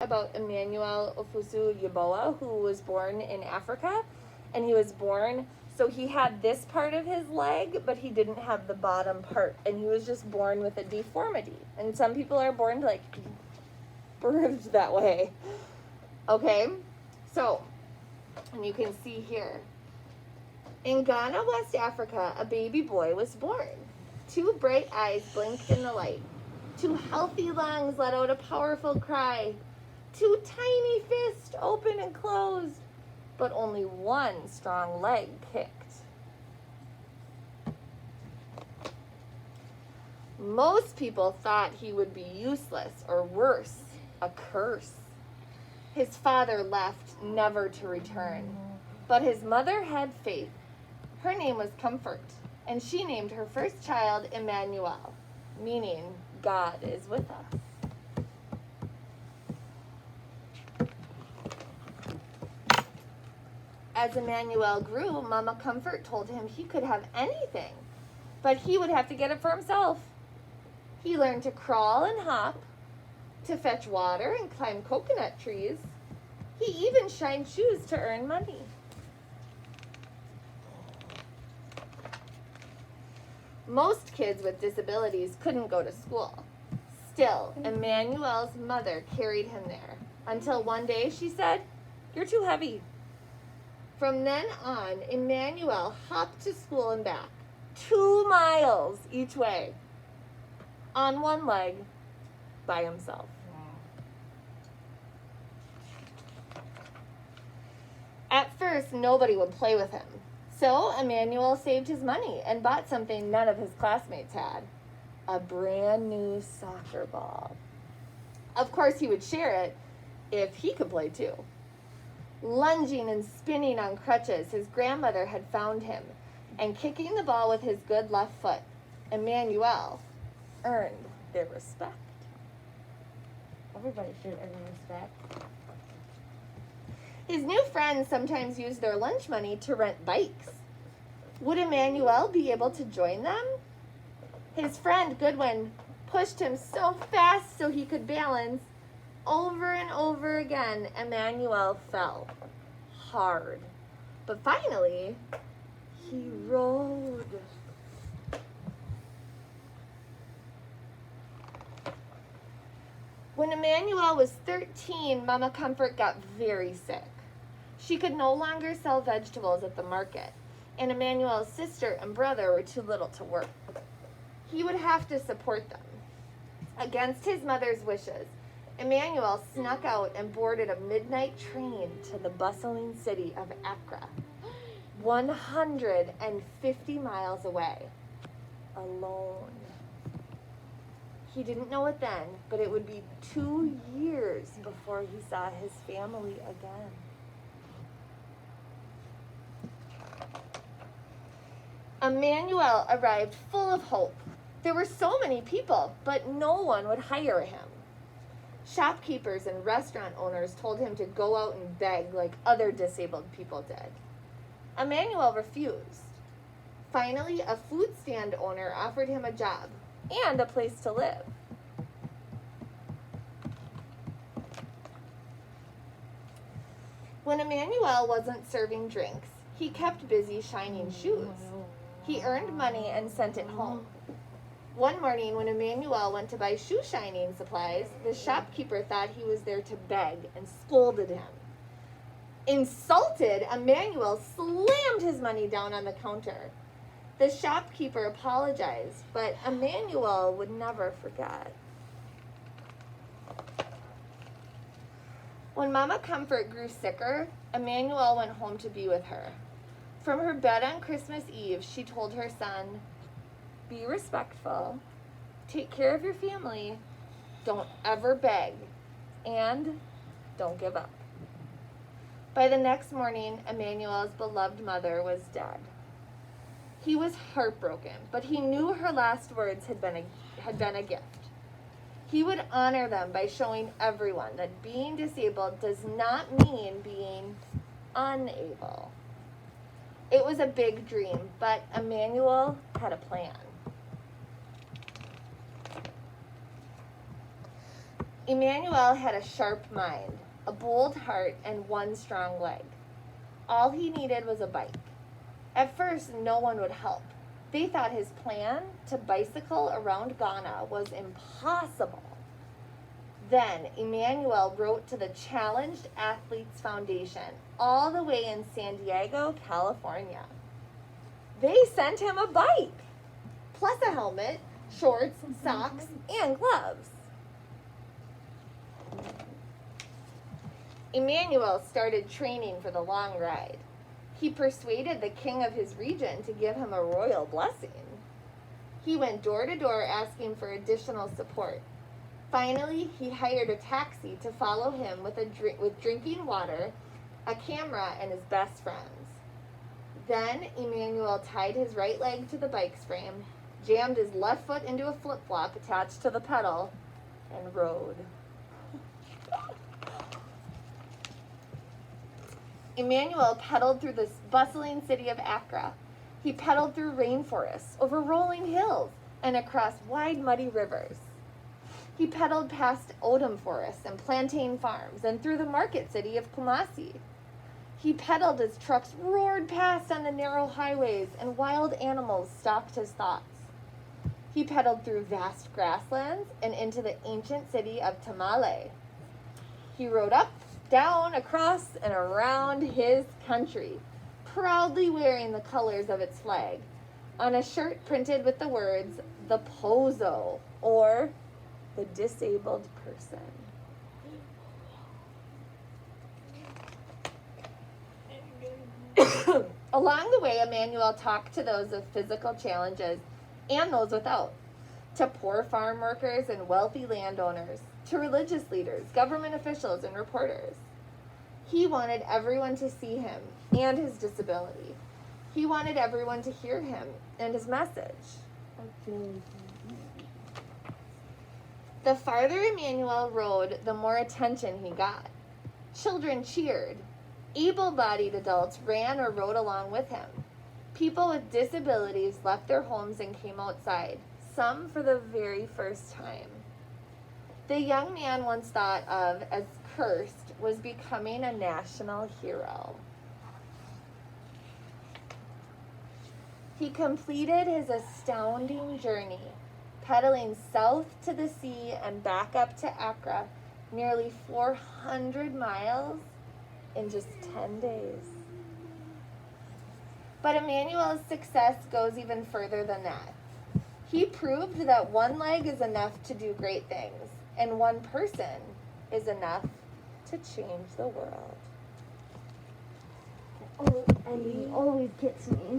about Emmanuel Ofusu Yeboah, who was born in Africa. And he was born, so he had this part of his leg, but he didn't have the bottom part. And he was just born with a deformity. And some people are born like birthed that way. Okay, so, and you can see here. In Ghana, West Africa, a baby boy was born. 2 bright eyes blinked in the light. 2 healthy lungs let out a powerful cry. 2 tiny fists opened and closed, but only 1 strong leg kicked. Most people thought he would be useless, or worse, a curse. His father left, never to return. But his mother had faith. Her name was Comfort, and she named her first child Emmanuel, meaning God is with us. As Emmanuel grew, Mama Comfort told him he could have anything, but he would have to get it for himself. He learned to crawl and hop, to fetch water and climb coconut trees. He even shined shoes to earn money. Most kids with disabilities couldn't go to school. Still, Emmanuel's mother carried him there until one day she said, "You're too heavy." From then on, Emmanuel hopped to school and back, 2 miles each way, on 1 leg, by himself. At first, nobody would play with him. So Emmanuel saved his money and bought something none of his classmates had, a brand new soccer ball. Of course, he would share it if he could play too. Lunging and spinning on crutches, his grandmother had found him, and kicking the ball with his good left foot, Emmanuel earned their respect. Everybody should earn respect. His new friends sometimes used their lunch money to rent bikes. Would Emmanuel be able to join them? His friend Goodwin pushed him so fast so he could balance. Over and over again, Emmanuel fell hard. But finally, he rode. When Emmanuel was 13, Mama Comfort got very sick. She could no longer sell vegetables at the market, and Emmanuel's sister and brother were too little to work. He would have to support them. Against his mother's wishes, Emmanuel snuck out and boarded a midnight train to the bustling city of Accra, 150 miles away, alone. He didn't know it then, but it would be 2 years before he saw his family again. Emmanuel arrived full of hope. There were so many people, but no one would hire him. Shopkeepers and restaurant owners told him to go out and beg like other disabled people did. Emmanuel refused. Finally, a food stand owner offered him a job and a place to live. When Emmanuel wasn't serving drinks, he kept busy shining shoes. He earned money and sent it home. One morning, when Emmanuel went to buy shoe shining supplies, the shopkeeper thought he was there to beg and scolded him. Insulted, Emmanuel slammed his money down on the counter. The shopkeeper apologized, but Emmanuel would never forget. When Mama Comfort grew sicker, Emmanuel went home to be with her. From her bed on Christmas Eve, she told her son, "Be respectful, take care of your family, don't ever beg, and don't give up." By the next morning, Emmanuel's beloved mother was dead. He was heartbroken, but he knew her last words had been a gift. He would honor them by showing everyone that being disabled does not mean being unable. It was a big dream, but Emmanuel had a plan. Emmanuel had a sharp mind, a bold heart, and one strong leg. All he needed was a bike. At first, no one would help. They thought his plan to bicycle around Ghana was impossible. Then, Emmanuel wrote to the Challenged Athletes Foundation, all the way in San Diego, California. They sent him a bike, plus a helmet, shorts, socks, and gloves. Emmanuel started training for the long ride. He persuaded the king of his region to give him a royal blessing. He went door to door asking for additional support. Finally, he hired a taxi to follow him with drinking water, a camera, and his best friends. Then Emmanuel tied his right leg to the bike's frame, jammed his left foot into a flip-flop attached to the pedal, and rode. Emmanuel pedaled through the bustling city of Accra. He pedaled through rainforests, over rolling hills, and across wide muddy rivers. He pedaled past oudum forests and plantain farms and through the market city of Kumasi. He pedaled as trucks roared past on the narrow highways and wild animals stalked his thoughts. He pedaled through vast grasslands and into the ancient city of Tamale. He rode up, down, across, and around his country, proudly wearing the colors of its flag, on a shirt printed with the words, the Pozo, or the disabled person. Along the way, Emmanuel talked to those with physical challenges and those without, to poor farm workers and wealthy landowners, to religious leaders, government officials, and reporters. He wanted everyone to see him and his disability. He wanted everyone to hear him and his message. The farther Emmanuel rode, the more attention he got. Children cheered. Able-bodied adults ran or rode along with him. People with disabilities left their homes and came outside, some for the very first time. The young man once thought of as cursed was becoming a national hero. He completed his astounding journey, pedaling south to the sea and back up to Accra, nearly 400 miles in just 10 days. But Emmanuel's success goes even further than that. He proved that one leg is enough to do great things, and one person is enough to change the world. And he always gets me.